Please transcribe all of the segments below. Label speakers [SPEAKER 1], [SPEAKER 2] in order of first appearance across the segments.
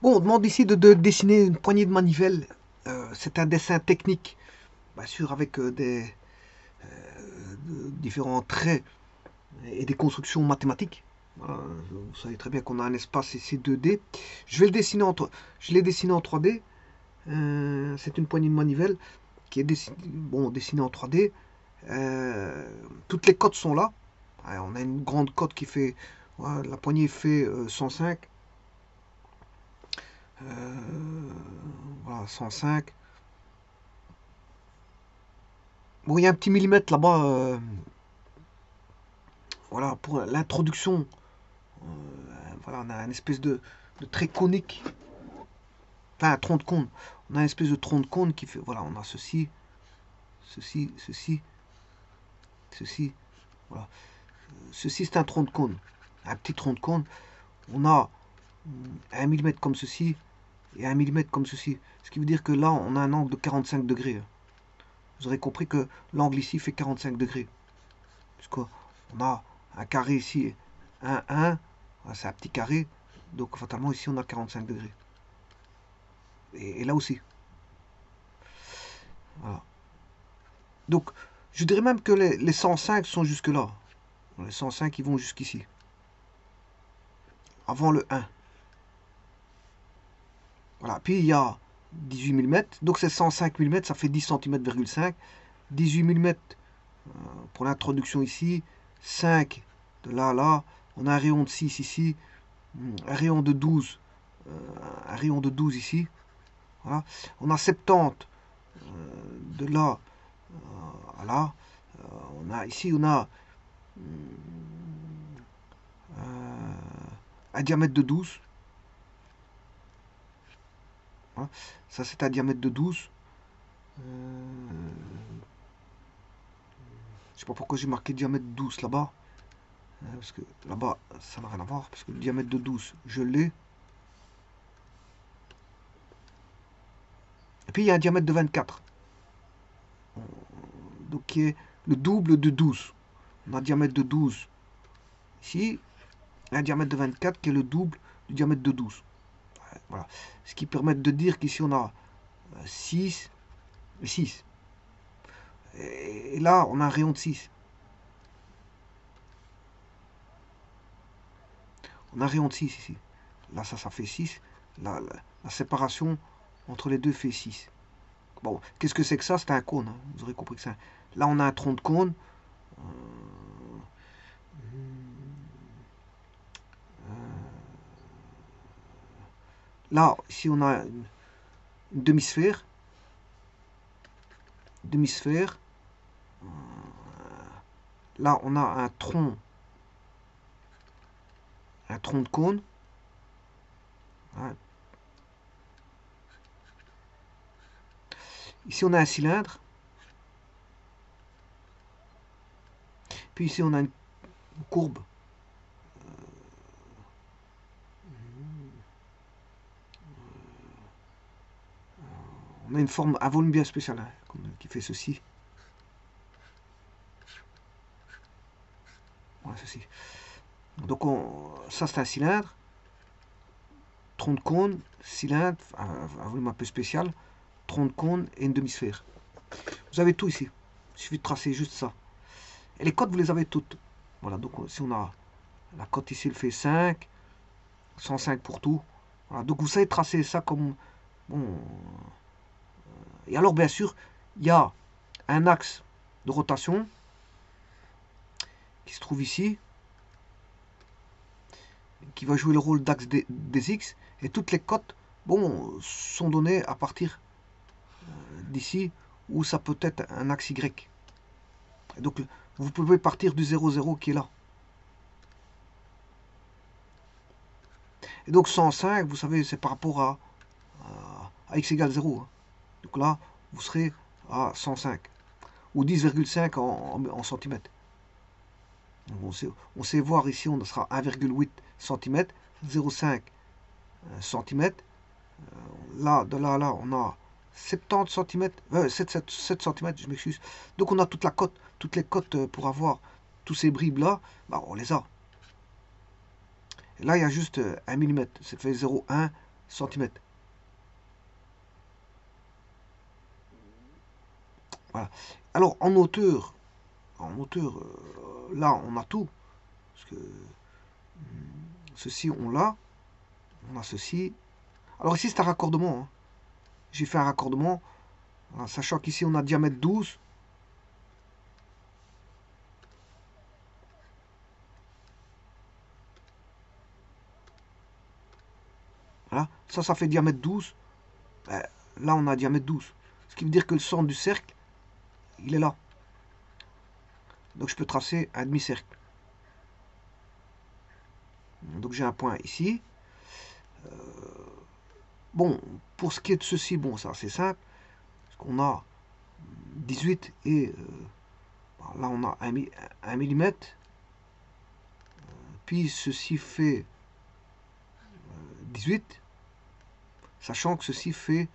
[SPEAKER 1] Bon, on demande ici de dessiner une poignée de manivelle. C'est un dessin technique, bien sûr, avec différents traits et des constructions mathématiques. Voilà, vous savez très bien qu'on a un espace ici 2D. Je l'ai dessiné en 3D. C'est une poignée de manivelle qui est dessinée en 3D. Toutes les cotes sont là. Ouais, on a une grande cote qui fait, ouais, la poignée fait 105. Voilà, 105. Bon, il y a un petit millimètre là-bas. Voilà, pour l'introduction. Voilà, on a une espèce de trait conique. Enfin, un tronc de cône. On a une espèce de tronc de cône qui fait. Voilà, on a ceci, ceci, ceci, ceci. Voilà. Ceci, c'est un tronc de cône. Un petit tronc de cône. On a 1 millimètre comme ceci et 1 millimètre comme ceci. Ce qui veut dire que là, on a un angle de 45 degrés. Vous aurez compris que l'angle ici fait 45 degrés. Puisqu'on a un carré ici, 1, c'est un petit carré. Donc, fatalement, ici, on a 45 degrés. Et là aussi. Voilà. Donc, je dirais même que les 105 sont jusque là. Les 105, ils vont jusqu'ici. Avant le 1. Voilà. Puis, il y a 18 mm. Donc, c'est 105 mm, ça fait 10 cm,5. 18 mm pour l'introduction ici. 5 de là à là. On a un rayon de 6 ici. Un rayon de 12. Un rayon de 12 ici. Voilà. On a 70 de là à là. Ici, on a un diamètre de 12. Voilà. Ça, c'est un diamètre de 12. Je sais pas pourquoi j'ai marqué diamètre 12 là-bas. Parce que là-bas, ça n'a rien à voir. Parce que le diamètre de 12, je l'ai. Et puis, il y a un diamètre de 24. Donc, qui est le double de 12. On a un diamètre de 12 ici. Et un diamètre de 24 qui est le double du diamètre de 12. Voilà. Ce qui permet de dire qu'ici, on a 6 et 6. Et là, on a un rayon de 6. On a un rayon de 6 ici. Là, ça fait 6. La séparation entre les deux fait 6. Bon, qu'est-ce que c'est que ça? C'est un cône. Hein. Vous aurez compris que c'est un... Là, on a un tronc de cône. Là, ici, on a une demi-sphère. Demi-sphère. Là, on a un tronc de cône. Hein. Ici, on a un cylindre. Puis ici, on a une courbe. On a une forme, un volume bien spécial hein, qui fait ceci. Voilà, ceci. Donc, ça, c'est un cylindre. Tronc de cône, cylindre, un volume un peu spécial. Tronc de cône et une demi-sphère. Vous avez tout ici. Il suffit de tracer juste ça. Et les cotes, vous les avez toutes. Voilà, donc si on a la cote ici, elle fait 5, 105 pour tout. Voilà, donc vous savez tracer ça comme... Bon. Et alors, bien sûr, il y a un axe de rotation qui se trouve ici, qui va jouer le rôle d'axe des X. Et toutes les cotes, bon, sont données à partir d'ici, où ça peut être un axe Y. Et donc, vous pouvez partir du 0, 0 qui est là. Et donc 105, vous savez, c'est par rapport à x égale 0. Hein. Donc là, vous serez à 105. Ou 10,5 en centimètres. On sait voir ici, on sera 1,8 cm, 0,5 cm. Là, de là à là, on a 70 cm, 7 cm, je m'excuse. Donc on a toute la cote, toutes les cotes pour avoir tous ces bribes-là, bah, on les a. Et là, il y a juste 1 mm, ça fait 0,1 centimètres. Voilà. Alors en hauteur, là on a tout. Parce que ceci on l'a. On a ceci. Alors ici c'est un raccordement. Hein. J'ai fait un raccordement. Voilà, sachant qu'ici on a diamètre 12. Voilà. Ça fait diamètre 12. Ben, là on a diamètre 12. Ce qui veut dire que le centre du cercle, il est là. Donc je peux tracer un demi-cercle. Donc j'ai un point ici. Bon, pour ce qui est de ceci, bon, c'est assez simple. Parce qu'on a 18 et là on a 1 millimètre. Puis ceci fait 18. Sachant que ceci fait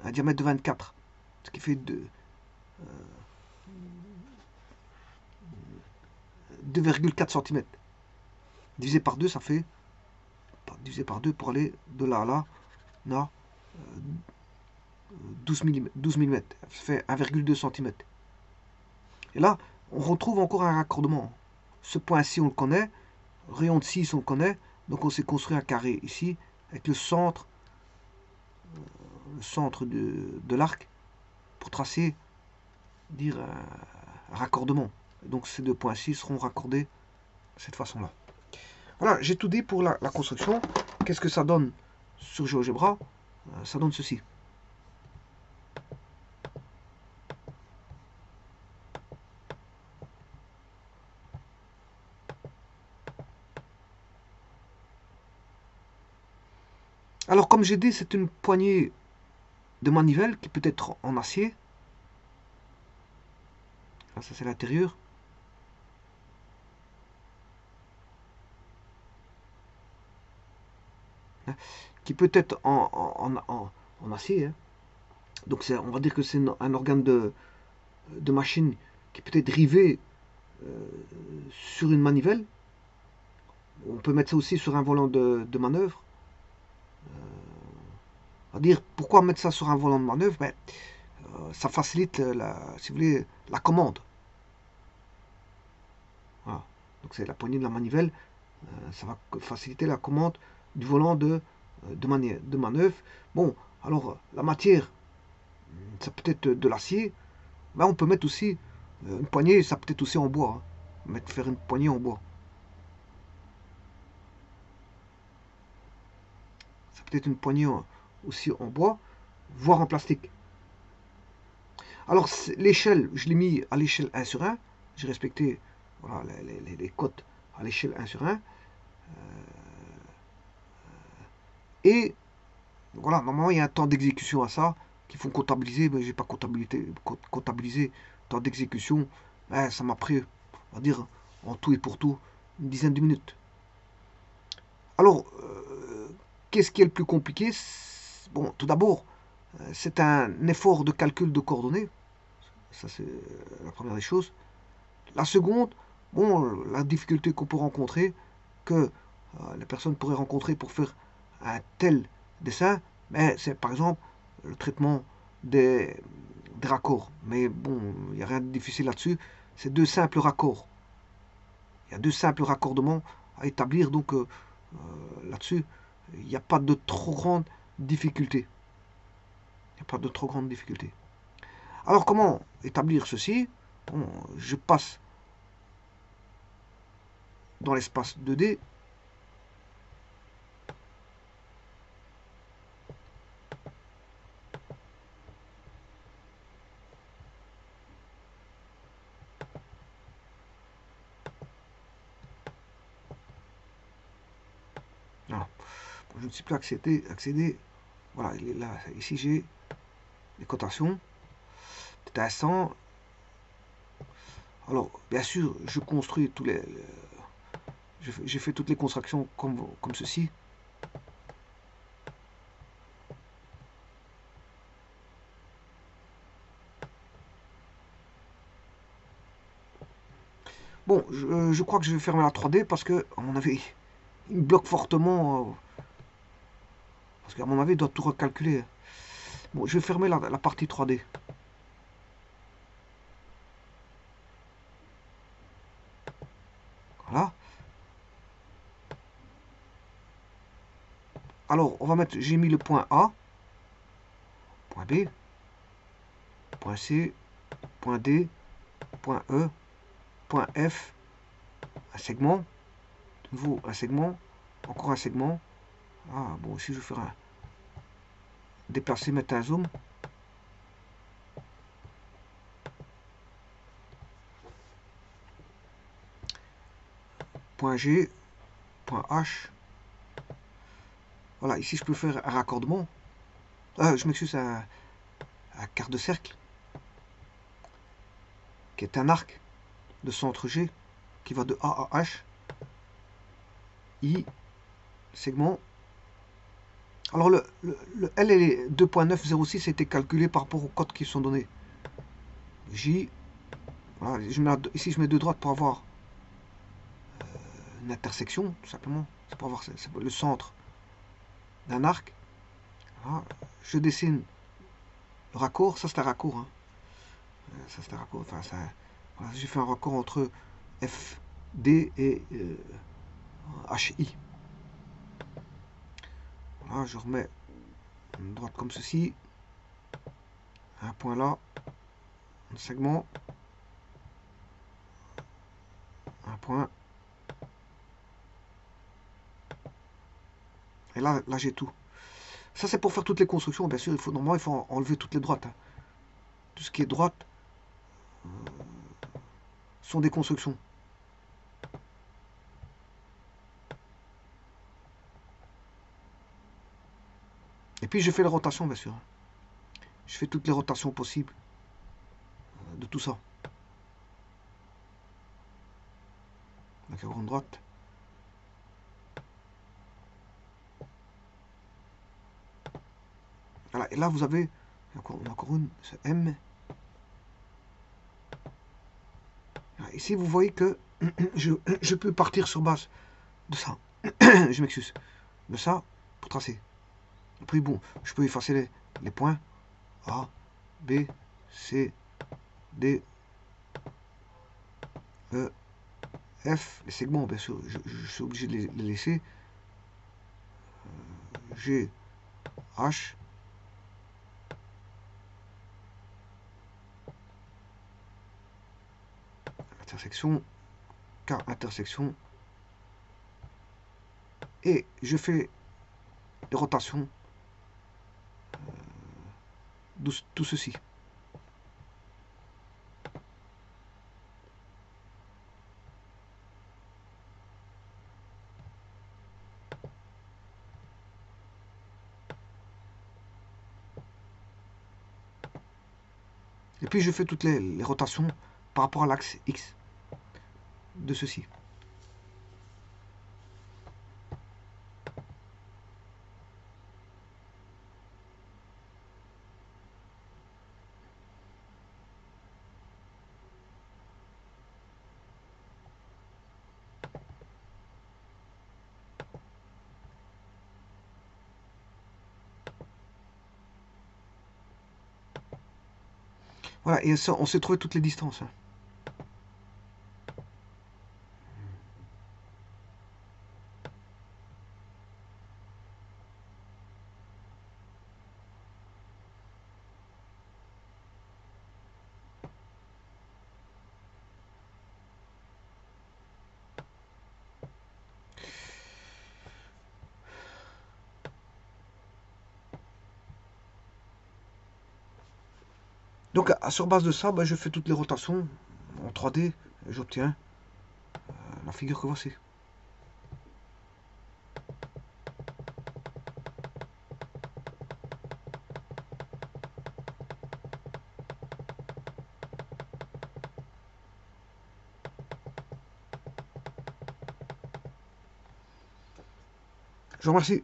[SPEAKER 1] un diamètre de 24. Ce qui fait 2,4 cm. Divisé par 2, ça fait... Divisé par 2 pour aller de là à là. On a 12 mm. Ça fait 1,2 cm. Et là, on retrouve encore un raccordement. Ce point-ci, on le connaît. Rayon de 6, on le connaît. Donc on s'est construit un carré ici, avec le centre de l'arc, pour tracer, dire un raccordement. Donc ces deux points-ci seront raccordés de cette façon-là. Voilà, j'ai tout dit pour la construction. Qu'est-ce que ça donne sur GeoGebra? Ça donne ceci. Alors comme j'ai dit, c'est une poignée de manivelle qui peut être en acier. Là, ça c'est l'intérieur. Qui peut être en acier. Hein. Donc on va dire que c'est un organe de machine qui peut être rivé sur une manivelle. On peut mettre ça aussi sur un volant de manœuvre. On va dire pourquoi mettre ça sur un volant de manœuvre? Ben, ça facilite si vous voulez, la commande. Voilà. Donc c'est la poignée de la manivelle. Ça va faciliter la commande du volant de manœuvre. Bon, alors la matière, ça peut être de l'acier. Ben, on peut mettre aussi une poignée, ça peut être aussi en bois. Hein. Faire une poignée en bois. Ça peut être une poignée aussi en bois, voire en plastique. Alors l'échelle, je l'ai mis à l'échelle 1 sur 1. J'ai respecté voilà, les cotes à l'échelle 1 sur 1. Et voilà, normalement il y a un temps d'exécution à ça qu'il faut comptabiliser, mais j'ai pas comptabilisé le temps d'exécution. Ben, ça m'a pris, on va dire, en tout et pour tout, une dizaine de minutes. Alors, qu'est-ce qui est le plus compliqué? Bon, tout d'abord, c'est un effort de calcul de coordonnées. Ça, c'est la première des choses. La seconde, bon, la difficulté qu'on peut rencontrer, que les personnes pourraient rencontrer pour faire un tel dessin, mais c'est par exemple le traitement des raccords. Mais bon, il n'y a rien de difficile là-dessus. C'est deux simples raccords. Il y a deux simples raccordements à établir, donc là-dessus, il n'y a pas de trop grande difficulté. Il n'y a pas de trop grande difficulté. Alors comment établir ceci? Bon, je passe dans l'espace 2D. Voilà. Bon, je ne suis plus accéder. Voilà, il est là. Ici j'ai les cotations. C'est à 100. Alors, bien sûr, je construis tous les. J'ai fait toutes les constructions comme ceci. Bon, je crois que je vais fermer la 3D parce que, à mon avis, il me bloque fortement Parce qu'à mon avis, il doit tout recalculer. Bon, je vais fermer la partie 3D. Voilà. Alors, on va mettre, j'ai mis le point A, point B, point C, point D, point E, point F, un segment, de nouveau un segment, encore un segment. Ah, bon, ici je vais faire un déplacer, mettre un zoom. Point G, point H. Voilà, ici je peux faire un raccordement. Je m'excuse, un quart de cercle, qui est un arc de centre G, qui va de A à H. I, segment. Alors le L et les 2.906 a été calculé par rapport aux codes qui sont donnés. J, voilà, ici je mets deux droites pour avoir une intersection, tout simplement. C'est pour avoir le centre d'un arc. Voilà. Je dessine le raccord, ça c'est un raccord. Hein. Ça c'est un raccord, enfin ça, voilà, j'ai fait un raccord entre FD et HI. Voilà, je remets une droite comme ceci, un point là, un segment, un point, et là j'ai tout. Ça c'est pour faire toutes les constructions, bien sûr, normalement il faut enlever toutes les droites. Hein. Tout ce qui est droite sont des constructions. Et puis je fais la rotation, bien sûr. Je fais toutes les rotations possibles de tout ça. La grande droite. Voilà, et là vous avez encore une, c'est M. Voilà, ici vous voyez que je peux partir sur base de ça. Je m'excuse. De ça pour tracer. Après bon, je peux effacer les points A, B, C, D, E, F, les segments, bien sûr, je suis obligé de les laisser. G, H, intersection, K, intersection, et je fais les rotations de tout ceci. Et puis je fais toutes les rotations par rapport à l'axe X de ceci. Voilà, et ça, on s'est trouvé toutes les distances. Hein. Donc, sur base de ça, ben, je fais toutes les rotations en 3D et j'obtiens la figure que voici. Je vous remercie.